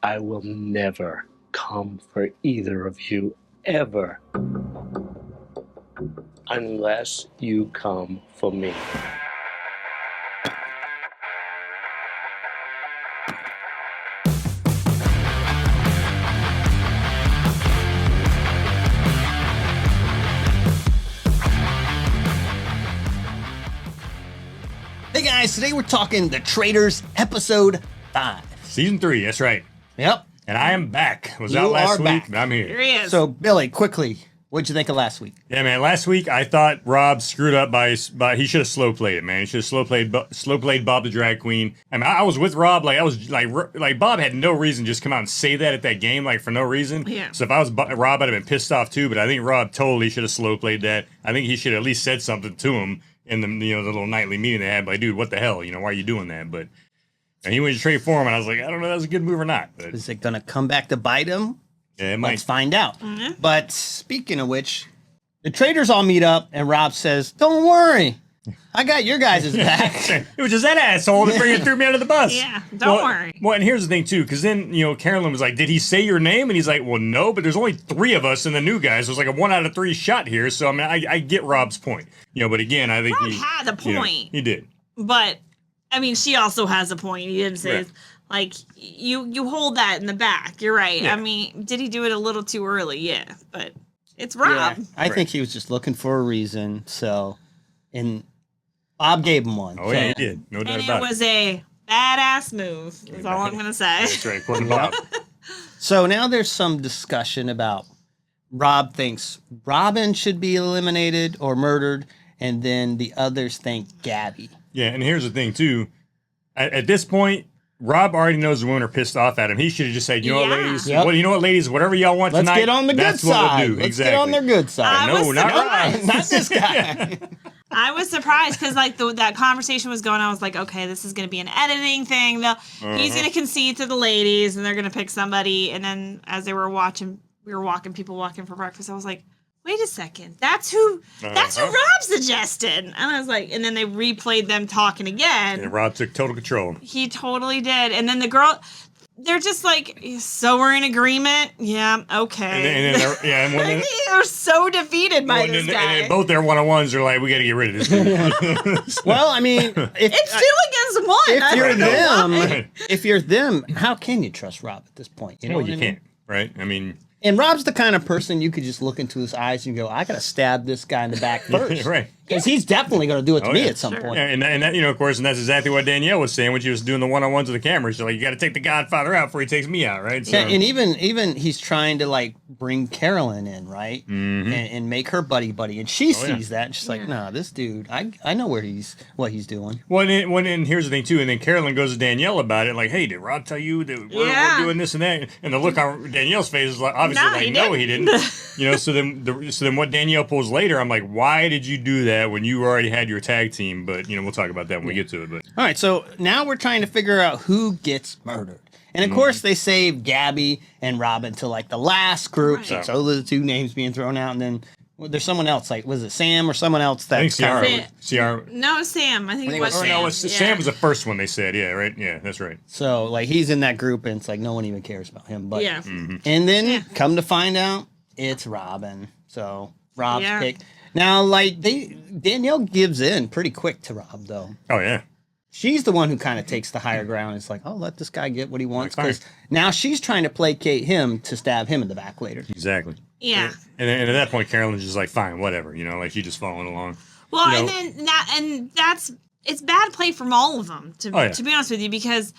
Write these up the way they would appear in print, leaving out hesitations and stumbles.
I will never come for either of you, ever. Unless you come for me. Hey guys, today we're talking The Traitors, episode 5. Season 3, that's right. Yep. And I am back. Was You out last are week, back. but I'm here. Here he is. So, Billy, quickly, what'd you think of last week? Yeah, man. Last week I thought Rob screwed up by he should have slow played it, man. He should have slow played Bob the drag queen. I mean, I was with Rob, like Bob had no reason to just come out and say that at that game, like for no reason. Yeah. So if I was Rob, I'd have been pissed off too. But I think Rob totally should have slow played that. I think he should have at least said something to him in the the little nightly meeting they had. Like, dude, what the hell? Why are you doing that? But and he went to trade for him, and I was like, I don't know, if that was a good move or not. But Is it going to come back to bite him? yeah, it might. Let's find out. But speaking of which, the Traitors all meet up, and Rob says, don't worry, I got your guys' back. It was just that asshole that freaking threw me under the bus. Yeah, don't worry. Well, and here's the thing, too, because then, Carolyn was like, did he say your name? And he's like, well, no, but there's only 3 of us and the new guys. So it's like a 1 out of 3 shot here. So, I mean, I get Rob's point. But again, I think Rob he had a point. He did. But, I mean, she also has a point. He didn't say, Right. like, you hold that in the back. You're right. Yeah. I mean, did he do it a little too early? Yeah, but it's Rob. I think he was just looking for a reason, and Bob gave him one. Oh, yeah, he did. No doubt And it about it. was a badass move, is all I'm going to say. That's right. According to Bob. So now there's some discussion about Rob thinks Robyn should be eliminated or murdered, and then the others think Gabby. Yeah, and here's the thing, too. At this point, Rob already knows the women are pissed off at him. He should have just said, you know what, Yeah. ladies? Yep. Well, you know what, ladies? Whatever y'all want Let's tonight, get on the good that's side. what we'll do. Let's Exactly. get on their good side. I No, was not surprised. Rob. Not this guy. I was surprised because, like, that conversation was going. I was like, okay, this is going to be an editing thing. He's going to concede to the ladies, and they're going to pick somebody. And then as they were watching, people walking for breakfast. I was like, wait a second, that's who Rob suggested. And I was like, and then they replayed them talking again. And Rob took total control. He totally did. And then the girl, they're just like, so we're in agreement. Yeah, okay. And then and when Like, they're so defeated by this guy. and both their one-on-ones are like, we got to get rid of this dude. Well, I mean, It's 2 against 1. if you're don't know them, why. if you're them, how can you trust Rob at this point? You know Well, what you I mean? can't, right? I mean, And Rob's the kind of person you could just look into his eyes and go, I gotta stab this guy in the back first. right. Because he's definitely gonna do it to Oh, me yeah. at some point. Yeah, and that, of course, and that's exactly what Danielle was saying when she was doing the one-on-ones with the camera. She's like, you got to take the Godfather out before he takes me out, right? So, Yeah, and even he's trying to like bring Carolyn in, right? And make her buddy. And she sees that and she's like, nah, this dude, I know what he's doing. Well, and here's the thing, too. And then Carolyn goes to Danielle about it, like, hey, did Rob tell you that we're doing this and that? And the look on Danielle's face is like, obviously, No, like, he no, he didn't. didn't. So then what Danielle pulls later, I'm like, why did you do that when you already had your tag team? But, we'll talk about that when we get to it. But All right, so now we're trying to figure out who gets murdered. And of course, they save Gabby and Robyn to like the last group. Right. So those are the 2 names being thrown out. And then there's someone else, like, was it Sam or someone else I think that's Ciara. No, Sam. I think it was Or Sam. no, Sam was the first one they said. Yeah, right? Yeah, that's right. So, like, he's in that group, and it's like no one even cares about him. But Yeah. And then come to find out, it's Robyn. So Rob's Yeah. pick. Now, like, Danielle gives in pretty quick to Rob, though. Oh, yeah. She's the one who kind of takes the higher ground. It's like, oh, let this guy get what he wants. Like, fine. Because now she's trying to placate him to stab him in the back later. Exactly. Yeah. And at that point, Carolyn's just like, fine, whatever. Like, she's just following along. Well, You know- and then it's bad play from all of them, to be honest with you, because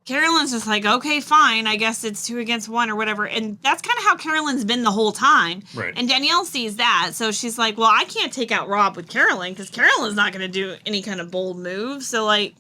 Carolyn's just like, okay, fine, I guess it's 2 against 1 or whatever. And that's kind of how Carolyn's been the whole time. Right. And Danielle sees that. So she's like, well, I can't take out Rob with Carolyn because Carolyn's not going to do any kind of bold move. So, like,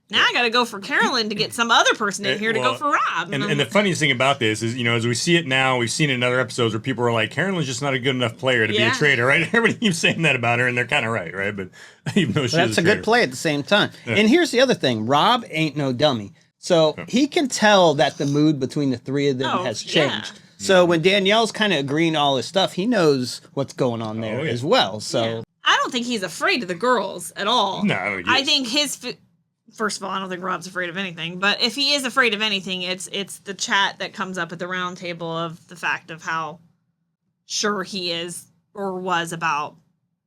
now I got to go for Carolyn to get some other person in here to go for Rob. And the funniest thing about this is, as we see it now, we've seen it in other episodes where people are like, Carolyn's just not a good enough player to be a traitor, right? Everybody keeps saying that about her, and they're kind of right? But even though she's That's a good play at the same time. Yeah. And here's the other thing. Rob ain't no dummy. So he can tell that the mood between the 3 of them has changed. Yeah. So when Danielle's kind of agreeing to all this stuff, he knows what's going on there as well. So I don't think he's afraid of the girls at all. No, I think his first of all, I don't think Rob's afraid of anything. But if he is afraid of anything, it's the chat that comes up at the round table of the fact of how sure he is or was about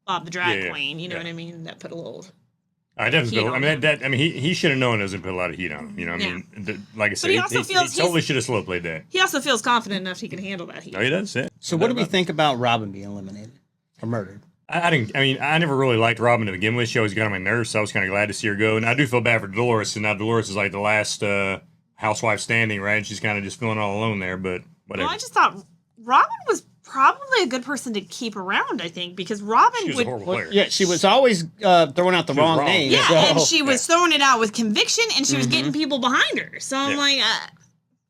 Bob the drag queen. You know what I mean? That put a little. I definitely. He should have known it was going to put a lot of heat on him. You know, I mean, like I said, he totally should have slow played that. He also feels confident enough he can handle that heat. Oh, he does. Yeah. So, what do we think about Robyn being eliminated or murdered? I never really liked Robyn to begin with. She always got on my nerves, so I was kind of glad to see her go. And I do feel bad for Dolores, and now Dolores is like the last housewife standing, right? And she's kind of just feeling all alone there, but whatever. Well, I just thought Robyn was probably a good person to keep around, I think, because Robyn she was a horrible player. Yeah, she was always throwing out the wrong name. Yeah, so. and she was throwing it out with conviction, and she was getting people behind her. So I'm like,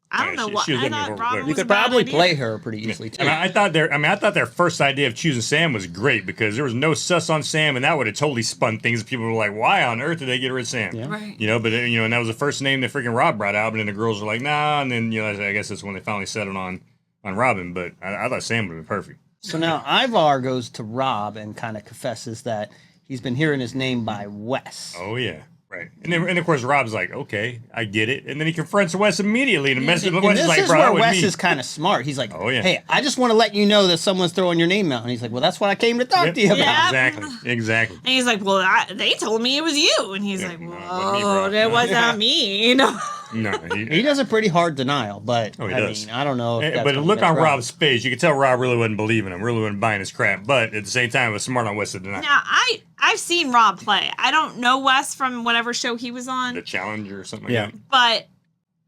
I don't know what. I thought Robyn was you could probably play her pretty easily too. I thought their first idea of choosing Sam was great because there was no sus on Sam, and that would have totally spun things. People were like, "Why on earth did they get rid of Sam?" Yeah. Right. You know, but and that was the first name that freaking Rob brought out, and then the girls were like, "Nah," and then I guess that's when they finally settled on Robyn. But I thought Sam would have been perfect. So now Ivar goes to Rob and kind of confesses that he's been hearing his name by Wes. Oh yeah. Right. And of course Rob's like, okay, I get it. And then he confronts Wes immediately and messes with Wes. This is where Wes is kind of smart. He's like, hey, I just want to let you know that someone's throwing your name out. And he's like, well, that's what I came to talk to you about. Exactly. And he's like, well, they told me it was you. And he's like, whoa, that was not me. No, he does a pretty hard denial, but I don't know. But look on Rob's face, you could tell Rob really wasn't believing him, really wasn't buying his crap. But at the same time, it was smart on Wes to deny. Now, I've seen Rob play. I don't know Wes from whatever show he was on. The Challenger or something like that. But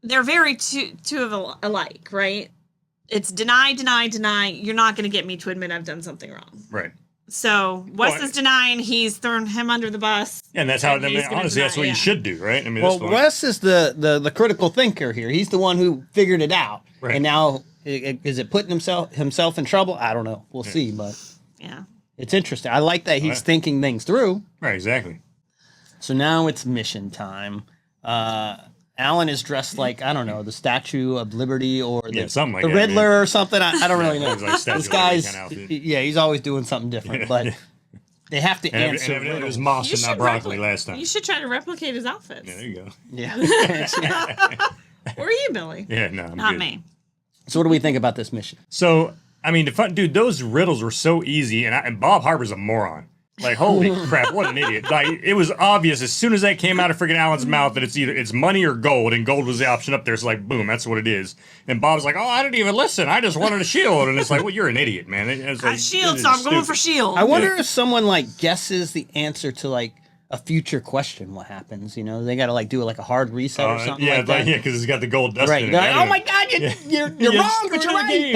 they're very two of alike, right? It's deny, deny, deny. You're not going to get me to admit I've done something wrong. Right. So Wes is denying he's thrown him under the bus. Yeah, and that's how, honestly, that's what you should do, right? I mean, Wes is the critical thinker here. He's the one who figured it out. Right. And now, is it putting himself in trouble? I don't know. We'll see, but it's interesting. I like that he's thinking things through. Right, exactly. So now it's mission time. Alan is dressed like, I don't know, the Statue of Liberty or something like the Riddler or something. I don't really know. Like this guy's, he's always doing something different, but they have to answer. And it was moss and not broccoli last time. You should try to replicate his outfits. Yeah, there you go. Yeah. Where are you, Billy? Yeah, no, not me. So what do we think about this mission? So, I mean, those riddles were so easy, and Bob Harper's a moron. Like, holy crap, what an idiot. Like, it was obvious as soon as that came out of freaking Alan's mouth that it's money or gold, and gold was the option up there. It's like, boom, that's what it is. And Bob's like, oh, I didn't even listen. I just wanted a shield. And it's like, well, you're an idiot, man. It's like, shield, so I'm going for shield. I wonder if someone, guesses the answer to, a future question, what happens, They got to, do a hard reset or something like that. Yeah, because it's got the gold dust in it. Like, oh, my God, you're wrong, but you're right.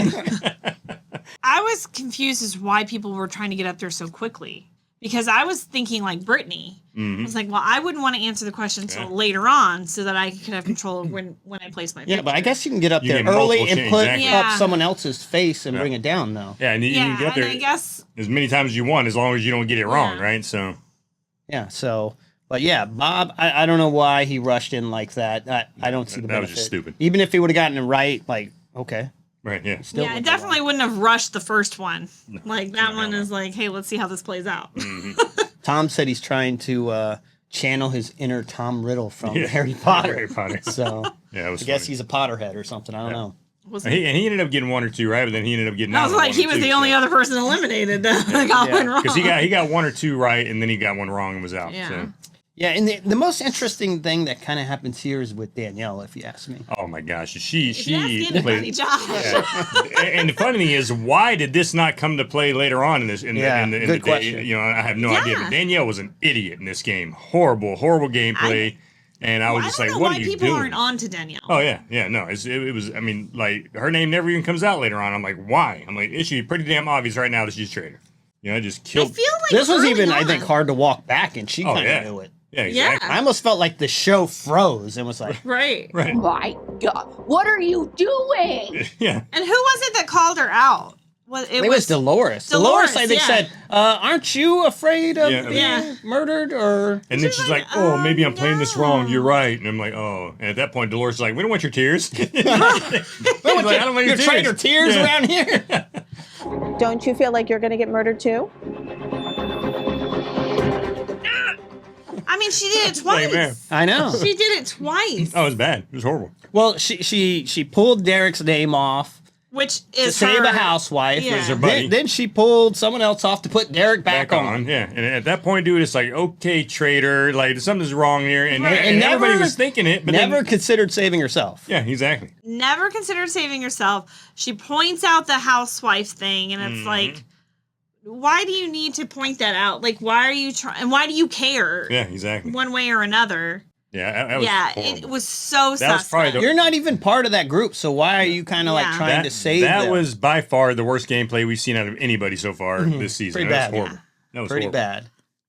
I was confused as to why people were trying to get up there so quickly. Because I was thinking like Britney. I was like, well, I wouldn't want to answer the question until later on so that I could have control of when I place my picture. Yeah, but I guess you can get up there early and put up someone else's face and bring it down, though. Yeah, and you can get up there I guess, as many times as you want, as long as you don't get it wrong, right? So. Yeah, but yeah, Bob, I don't know why he rushed in like that. I don't see the benefit. That was just stupid. Even if he would have gotten it right, okay. Right, yeah. I definitely wouldn't have rushed the first one. That one is like, hey, let's see how this plays out. Tom said he's trying to channel his inner Tom Riddle from Harry Potter. Harry Potter. So I guess he's a Potterhead or something. I don't know. And he ended up getting one or two right, but then he ended up getting. I was like, he was the only other person eliminated that got one wrong. Because he got one or two right, and then he got one wrong and was out. Yeah. So. Yeah, and the most interesting thing that kind of happens here is with Danielle, if you ask me. Oh my gosh, she played. And the funny thing is, why did this not come to play later on in this? In the question. Day? I have no idea. But Danielle was an idiot in this game. Horrible gameplay. And I was just like, what are you doing? Why people aren't on to Danielle. Oh yeah, no. It was. I mean, her name never even comes out later on. I'm like, why? I'm like, it should be pretty damn obvious right now that she's Traitor. Just killed. I feel like this was even, I think, hard to walk back, and she kind of knew it. Yeah, exactly. I almost felt like the show froze and was like, right. My God, what are you doing? Yeah. And who was it that called her out? It was Dolores. Dolores, I think, said, aren't you afraid of being murdered? Or and then she's like, oh, maybe I'm playing this wrong. You're right. And I'm like, oh. And at that point, Dolores is like, we don't want your tears. I don't want your traitor tears around here. Don't you feel like you're going to get murdered too? I mean, she did it Like, man. twice. I know. She did it twice. Oh, it was bad. It was horrible. Well, she pulled Derrick's name off Which to is save her, a housewife. Yeah. Is her buddy. Then she pulled someone else off to put Derrick back on. Yeah. And at that point, dude, it's like, okay, traitor, like something's wrong here. And, Right. and And everybody never- was thinking it, but Never then, considered saving herself. yeah, exactly. Never considered saving herself. She points out the housewife thing, and it's like, why do you need to point that out? Like, why are you trying? And why do you care? Yeah, exactly. One way or another. Yeah, that was horrible. It was so That was probably suspect. the- You're not even part of that group, so why are you kind of like Yeah. trying to save that them? was by far the worst gameplay we've seen out of anybody so far this season. Pretty That was bad. horrible. That was pretty horrible.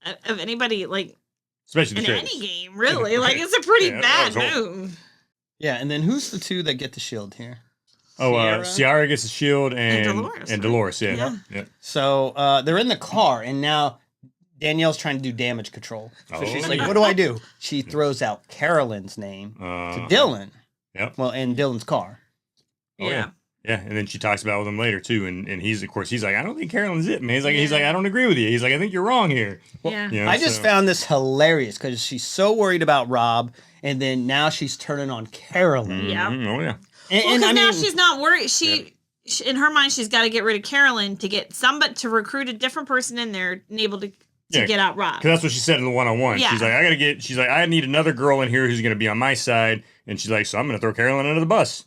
bad. Of anybody, like, Especially the in traitors. any game, really. Like, it's a pretty Yeah, that bad was horrible. move. Yeah, and then who's the two that get the shield here? Oh, Ciara gets the shield and Dolores, right? Dolores, yeah. Yeah. Yeah. So they're in the car, and now Danielle's trying to do damage control. So she's like, Oh. what do I do? She throws out Carolyn's name to Dylan. Yep. Well, in Dylan's car. Oh, Yeah. Yeah, and then she talks about with him later too, and he's of course I don't think Carolyn's it, man. He's like I don't agree with you. He's like I think you're wrong here. Yeah. You know, I just so- found this hilarious because she's so worried about Rob, and then now she's turning on Carolyn. Yeah. Oh yeah. And, Well, and because I now mean, she's not worried. She, in her mind, she's got to get rid of Carolyn to get somebody to recruit a different person in there and able to Yeah, get out Rob. Because that's what she said in the one-on-one. Yeah. She's like, I need another girl in here who's going to be on my side. And she's like, so I'm going to throw Carolyn under the bus.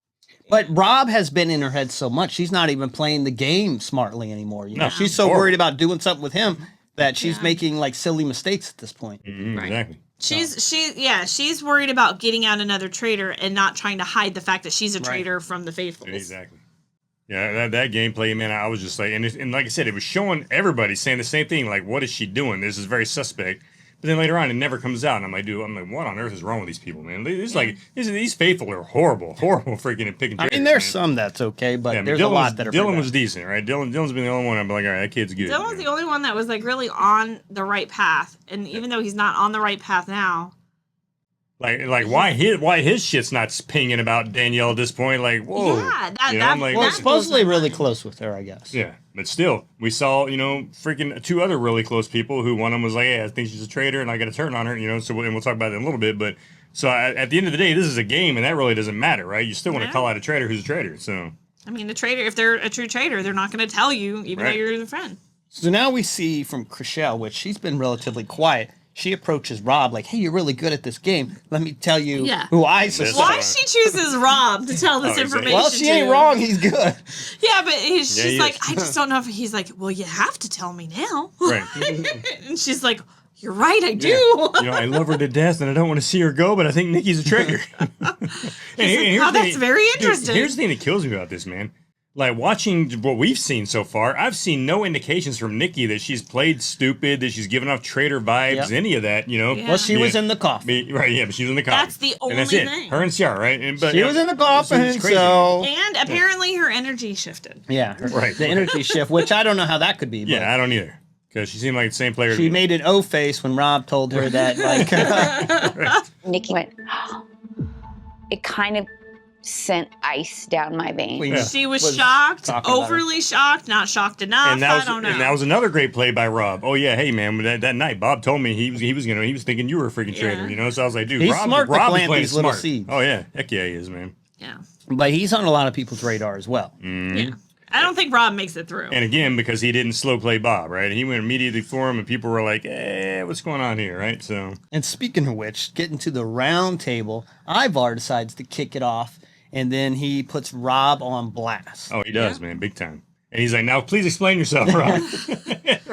but Rob has been in her head so much, she's not even playing the game smartly anymore. You know, No, she's so horrible. worried about doing something with him that she's Yeah. making like silly mistakes at this point. Mhm, Right. Exactly. She's worried about getting out another traitor and not trying to hide the fact that she's a traitor from the faithfuls. Exactly. Yeah, that gameplay, man, I was just like, and like I said, it was showing everybody saying the same thing, like, what is she doing? This is very suspect. But then later on, it never comes out, and I'm like, what on earth is wrong with these people, man? These faithful are horrible freaking at picking. I mean, traitors, there's man. some that's okay, but Yeah, I mean, there's a lot that are Dylan pretty was decent, right? Dylan's been the only one. I'm like, all right, that kid's good. Dylan was the only one that was like really on the right path, and even though he's not on the right path now, Like why his shit's not pinging about Danielle at this point? Like, whoa. yeah, You know, I'm like, well, that supposedly blows my really mind. close with her, I guess. Yeah, but still, we saw, freaking two other really close people who one of them was like, hey, I think she's a traitor and I got to turn on her, so and we'll talk about it in a little bit. But so at the end of the day, this is a game and that really doesn't matter, right? You still want to Yeah. call out a traitor who's a traitor. So, I mean, the traitor, if they're a true traitor, they're not going to tell you, even though Right. you're the friend. So now we see from Chrishell, which she's been relatively quiet. She approaches Rob like, hey, you're really good at this game. Let me tell you Yeah. who I suspect. Why she chooses Rob to tell this Oh, exactly. information? Well, she ain't to? wrong. He's good. Yeah, but she's he like, is. I just don't know if he's like, well, you have to tell me now. right. And she's like, you're right, I do. I love her to death and I don't want to see her go, but I think Nikki's a traitor. Here's "Oh, the that's very interesting." Here's the thing that kills me about this, man. Like, watching what we've seen so far, I've seen no indications from Nikki that she's played stupid, that she's given off traitor vibes, Yep. any of that, Yeah. Well, she was in the coffin. Right, yeah, but she was in the coffin. That's the And that's only it. thing. Her and Ciara, right? But She was in the coffin, it's crazy. so... And apparently her energy shifted. Yeah, Right. the energy shift, which I don't know how that could be. But Yeah, I don't either. Because she seemed like the same player. to she me. made an O face when Rob told her that, like, Nikki went, it kind of sent ice down my veins. Yeah. She was Was shocked, talking about overly shocked, not shocked enough. And that I don't know. was another great play by Rob. Oh yeah, hey man, that night Bob told me he was thinking you were a freaking traitor, Yeah. So I was like, dude, He's Rob, smart to Rob is plant playing these little smart. seeds. Oh yeah, heck yeah, he is, man. yeah. but he's on a lot of people's radar as well. Yeah. I don't think Rob makes it through. And again, because he didn't slow play Bob, right? He went immediately for him, and people were like, what's going on here, right? So And speaking of which, getting to the round table, Ivar decides to kick it off, and then he puts Rob on blast. he does, man, big time. And he's like, now please explain yourself, Rob.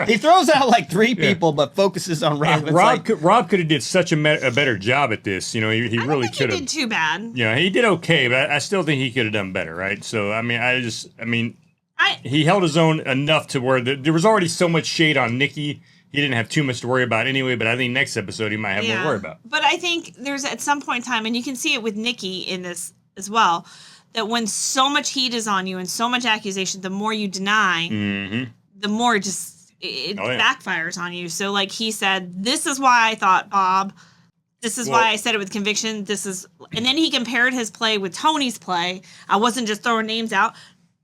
He throws out like three people, but focuses on Rob. And It's Rob like, could have did such a better job at this. He I really don't think could he have. did too bad. Yeah, he did okay, but I still think he could have done better, right? So he held his own enough to where there was already so much shade on Nikki. He didn't have too much to worry about anyway, but I think next episode he might have more to worry about. But I think there's at some point in time, and you can see it with Nikki in this as well, that when so much heat is on you and so much accusation, the more you deny, the more it backfires on you. So like he said, this is why I thought Bob. This is why I said it with conviction. And then he compared his play with Tony's play. I wasn't just throwing names out.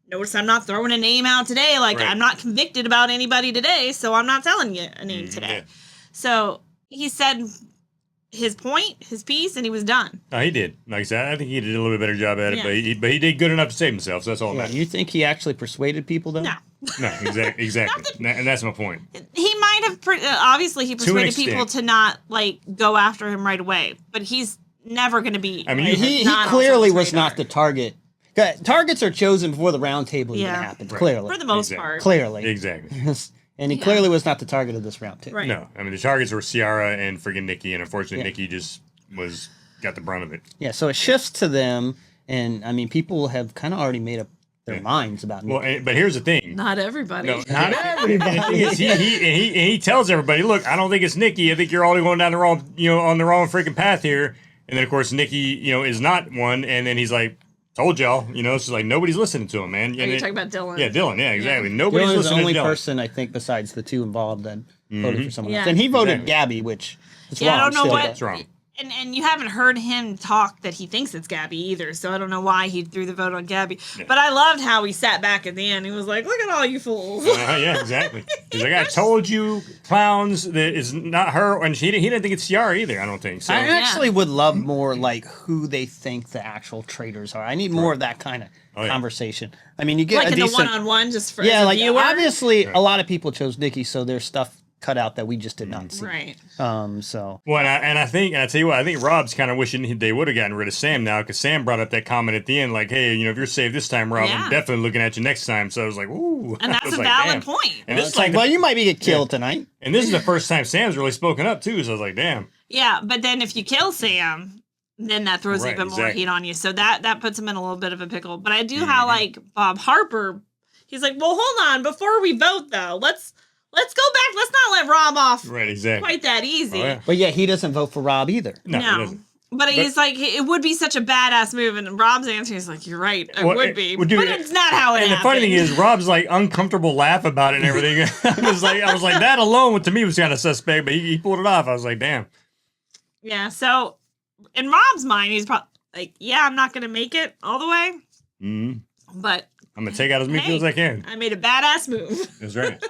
Notice I'm not throwing a name out today. Like, Right. I'm not convicted about anybody today, so I'm not telling you a name today. Yeah. So he said his point, his piece, and he was done. No, he did. Like I said, I think he did a little bit better job at it, Yeah. but he did good enough to save himself. So that's all that Yeah, matters. you think he actually persuaded people though? No. No, exactly. And that's my point. He might have, obviously, he an persuaded people extent. to not, like, go after him right away. But he's never going to be. I mean, like, He not clearly also a was not traitor. the target. Targets are chosen before the round table even Yeah. happens. Right. Clearly, For the most Exactly. part. clearly, Exactly. and he Yeah. clearly was not the target of this round table. Right. No, I mean the targets were Ciara and friggin' Nikki, and unfortunately Yeah. Nikki just got the brunt of it. Yeah, so it shifts to them, and I mean, people have kind of already made up their Yeah. minds about Well, Nikki. but here's the thing. Not everybody. No, Not everybody. he tells everybody, look, I don't think it's Nikki. I think you're all going down the wrong, on the wrong freaking path here. And then of course Nikki, is not one. And then he's like, told y'all, it's just like nobody's listening to him, man. Are you talking about Dylan? Yeah, Dylan. Yeah, exactly. Nobody's Dylan is the listening only to Dylan. person I think besides the two involved that voted for someone else, Yeah. and he voted Exactly. Gabby, which is Yeah, I wrong. don't know still, what- but- That's wrong. And you haven't heard him talk that he thinks it's Gabby either, so I don't know why he threw the vote on Gabby. Yeah. But I loved how he sat back at the end. He was like, "Look at all you fools." Yeah, exactly. He's like, I told you, clowns, that it's not her, and he didn't think it's Ciara either. I don't think so. I actually would love more like who they think the actual traitors are. I need more of that kind of Oh, yeah. conversation. I mean, you get Like a in the decent, one-on-one, just for yeah, as a like viewer. obviously Right. a lot of people chose Nikki, so there's stuff cut out that we just did not see. Right. So Well, and I tell you what, I think Rob's kind of wishing they would have gotten rid of Sam now, because Sam brought up that comment at the end, like, hey, if you're saved this time, Rob, Yeah. I'm definitely looking at you next time. So I was like, ooh. And I that's was a like, valid damn. point. And this it's is like, well, you might be get killed tonight. and this is the first time Sam's really spoken up too. So I was like, damn. Yeah, but then if you kill Sam, then that throws Right, even more exactly. heat on you. So that puts him in a little bit of a pickle. But I do how like Bob Harper, he's like, well, hold on, before we vote though, let's go back. Let's not let Rob off Right, exactly. quite that easy. Oh, yeah. But yeah, he doesn't vote for Rob either. No, he doesn't. But he's like, it would be such a badass move. And Rob's answer is like, you're right, it Well, would be. well, dude, but it's not how it And the happened. funny thing is, Rob's like uncomfortable laugh about it and everything. I was like, that alone to me was kind of suspect, but he pulled it off. I was like, damn. Yeah, so in Rob's mind, he's probably like, yeah, I'm not going to make it all the way, but I'm gonna take out as many Hey. people as I can. I made a badass move. That's right.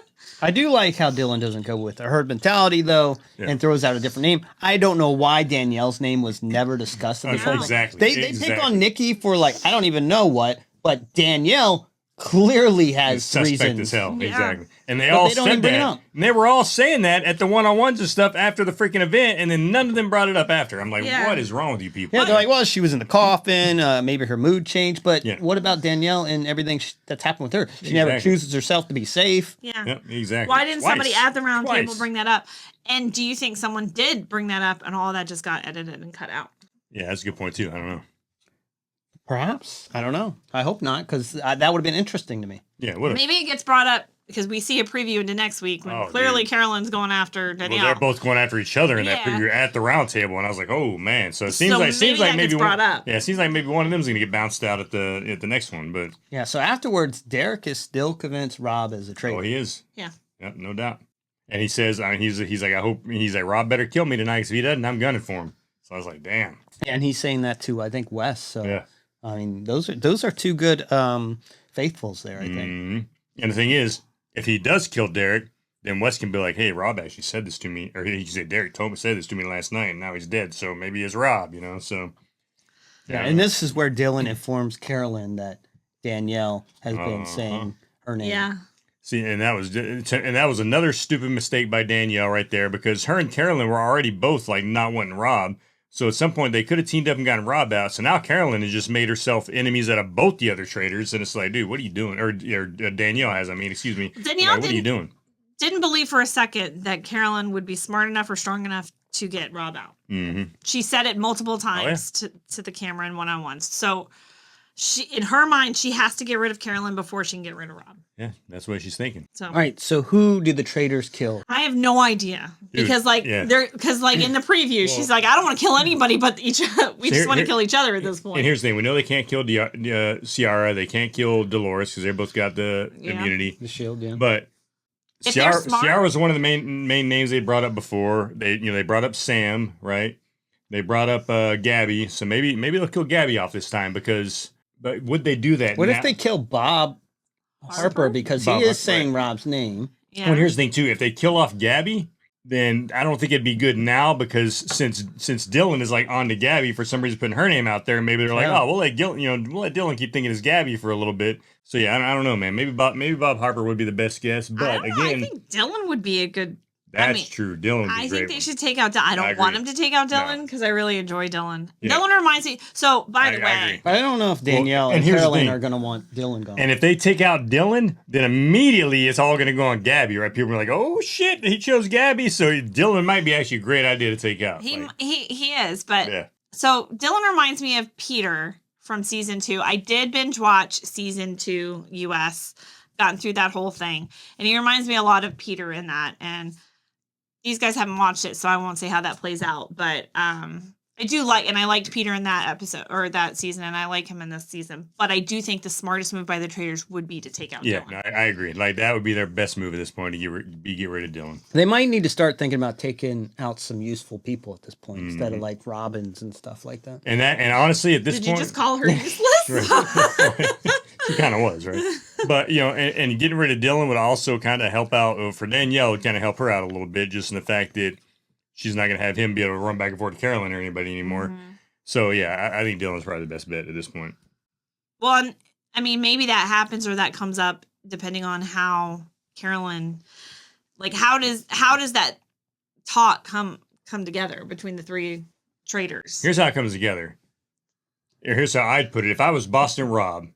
I do like how Dylan doesn't go with the herd mentality though, Yeah. and throws out a different name. I don't know why Danielle's name was never discussed in this whole thing. Exactly. They pick Exactly. on Nikki for like I don't even know what, but Danielle clearly has Suspect reasons. as hell. Yeah. Exactly. And they But all they don't said even bring it that. up. And they were all saying that at the one-on-ones and stuff after the freaking event, and then none of them brought it up after. I'm like, Yeah. what is wrong with you people? Yeah, they're like, well, she was in the coffin. Maybe her mood changed, but Yeah. what about Danielle and everything that's happened with her? She never Exactly. chooses herself to be safe. Yeah. Yep, exactly. Why didn't somebody Twice. at the round Twice. table bring that up? And do you think someone did bring that up and all that just got edited and cut out? Yeah, that's a good point too. I don't know. Perhaps. I don't know. I hope not, because that would have been interesting to me. Yeah, what? Maybe it gets brought up because we see a preview into next week when Oh, clearly dude. Carolyn's going after Well, Danielle. they're both going after each other in that Yeah. preview at the round table, and I was like, "Oh man!" So it seems So like maybe that gets brought one, up. Yeah, it seems like maybe one of them is going to get bounced out at the next one. But Yeah, so afterwards, Derrick is still convinced Rob is a traitor. oh, he is. Yeah. Yep, no doubt. And he says, he's like, I hope he's like, Rob better kill me tonight, because if he doesn't, I'm gunning for him. So I was like, damn. And he's saying that to, I think, Wes. So, Yeah. I mean, those are two good faithfuls there, I think. Mhm. And the thing is, if he does kill Derrick, then Wes can be like, hey, Rob actually said this to me, or he said Derrick said this to me last night, and now he's dead. So maybe it's Rob, So Yeah, and this is where Dylan informs Carolyn that Danielle has been saying her name. Yeah. See, and that was another stupid mistake by Danielle right there, because her and Carolyn were already both like not wanting Rob. So at some point they could have teamed up and gotten Rob out. So now Carolyn has just made herself enemies out of both the other traitors, and it's like, dude, what are you doing? Or Danielle has. I mean, excuse me. Danielle Like, what are you doing? Didn't believe for a second that Carolyn would be smart enough or strong enough to get Rob out. Mm-hmm. She said it multiple times to the camera in one-on-ones. So she, in her mind, she has to get rid of Carolyn before she can get rid of Rob. Yeah, that's what she's thinking. So All right, so who did the traitors kill? I have no idea Dude, because yeah. in the preview, she's like, I don't want to kill anybody but each. We So just want to here- kill each other at this point. And here's the thing: we know they can't kill Ciara, they can't kill Dolores because they both got the Yeah. immunity. The shield, yeah. But If they're Ciara, smart- Ciara was one of the main names they brought up before. They brought up Sam, right? They brought up Gabby, so maybe they'll kill Gabby off this time, because. But would they do that? What now? if they kill Bob Harper because Harper? he Bob is Harper, saying right. Rob's name? Yeah. Well, here's the thing too: if they kill off Gabby, then I don't think it'd be good now because since Dylan is like on to Gabby for some reason putting her name out there, maybe they're like, oh, we'll let Dylan keep thinking it's Gabby for a little bit. So yeah, I don't know, man. Maybe Bob Harper would be the best guess, but again, I think Dylan would be a good. That's true. Dylan. I think they should take out. I don't want him to take out Dylan because I really enjoy Dylan. Yeah. Dylan reminds me. So by the way, I don't know if Danielle and Carolyn are going to want Dylan gone. And if they take out Dylan, then immediately it's all going to go on Gabby, right? People are like, "Oh shit, he chose Gabby," so Dylan might be actually a great idea to take out. He is, but so Dylan reminds me of Peter from season 2. I did binge watch season 2 US, gotten through that whole thing, and he reminds me a lot of Peter in that. And these guys haven't watched it, so I won't say how that plays out. But I do like, and I liked Peter in that episode or that season, and I like him in this season. But I do think the smartest move by the Traitors would be to take out Dylan. Yeah, I agree. Like that would be their best move at this point to get rid of Dylan. They might need to start thinking about taking out some useful people at this point instead of like Robins and stuff like that. And honestly, at this point, did you just call her useless? She kind of was, right? But, and getting rid of Dylan would also kind of help out for Danielle, would kind of help her out a little bit, just in the fact that she's not going to have him be able to run back and forth to Carolyn or anybody anymore. Mm-hmm. So, yeah, I think Dylan's probably the best bet at this point. Well, I mean, maybe that happens or that comes up depending on how Carolyn, like, how does that talk come together between the 3 traitors? Here's how it comes together. Here's how I'd put it. If I was Boston Rob,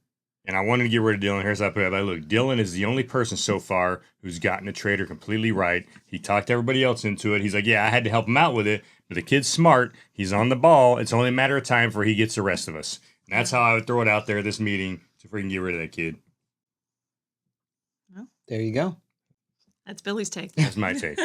and I wanted to get rid of Dylan, here's how I put it. Like, look, Dylan is the only person so far who's gotten a traitor completely right. He talked everybody else into it. He's like, yeah, I had to help him out with it, but the kid's smart. He's on the ball. It's only a matter of time before he gets the rest of us. And that's how I would throw it out there at this meeting to freaking get rid of that kid. Well, there you go. That's Billy's take. That's my take.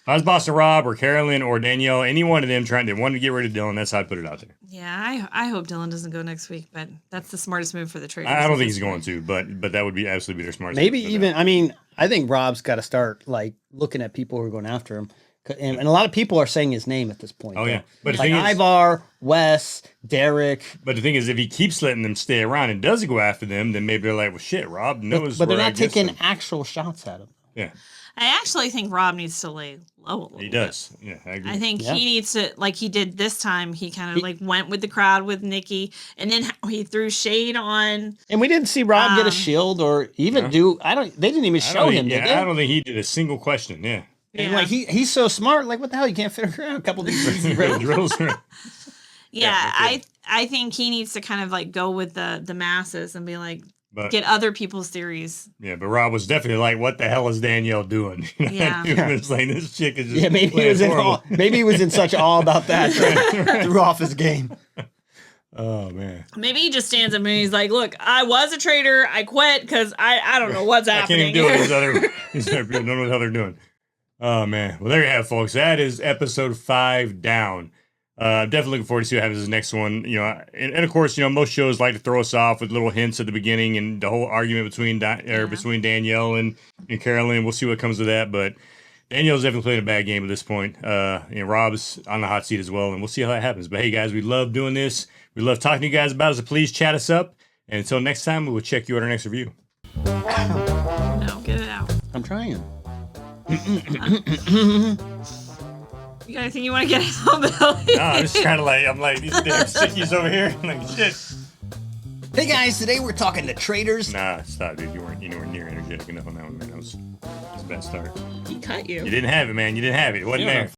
If I was Boston Rob or Carolyn or Danielle, any one of them wanted to get rid of Dylan, that's how I'd put it out there. Yeah, I hope Dylan doesn't go next week, but that's the smartest move for the Traitors. I don't think he's going to, but that would be absolutely their smartest Maybe move. even, I mean, I think Rob's got to start like looking at people who are going after him. And a lot of people are saying his name at this point. Oh, yeah. But like Ivar, Wes, Derrick. But the thing is, if he keeps letting them stay around and doesn't go after them, then maybe they're like, well, shit, Rob knows. But they're not taking actual shots at him. Yeah. I actually think Rob needs to lay low a little bit. He does. Yeah, I agree. I think he needs to, like he did this time, he kind of like went with the crowd with Nikki, and then he threw shade on. And we didn't see Rob get a shield or even they didn't even show him, did they? I don't think he did a single question, yeah. And like he's so smart, like what the hell, you can't fit around a couple of these easy drills. Yeah, I think he needs to kind of like go with the masses and be like, get other people's theories. Yeah, but Rob was definitely like, "What the hell is Danielle doing?" Yeah, he was like, "This chick is just maybe he was in such awe about that, threw off his game." Oh man. Maybe he just stands up and he's like, "Look, I was a traitor. I quit because I don't know what's happening." I can't even do it. These other people don't know what the hell they're doing. Oh man. Well, there you have it, folks. That is episode 5 down. Definitely looking forward to see what happens in this next one. And of course, most shows like to throw us off with little hints at the beginning and the whole argument between Danielle and Carolyn. We'll see what comes of that. But Danielle's definitely playing a bad game at this point. Rob's on the hot seat as well, and we'll see how that happens. But hey, guys, we love doing this. We love talking to you guys about it. So please chat us up. And until next time, we will check you at our next review. No, get it out. I'm trying. You got anything you want to get out, Billy? No, I'm just kind of like, these damn sickies over here. I'm like, shit. Hey guys, today we're talking to Traitors. Nah, stop, dude. You weren't near energetic enough on that one, man. That was a bad start. He cut you. You didn't have it, man. You didn't have it. It wasn't there.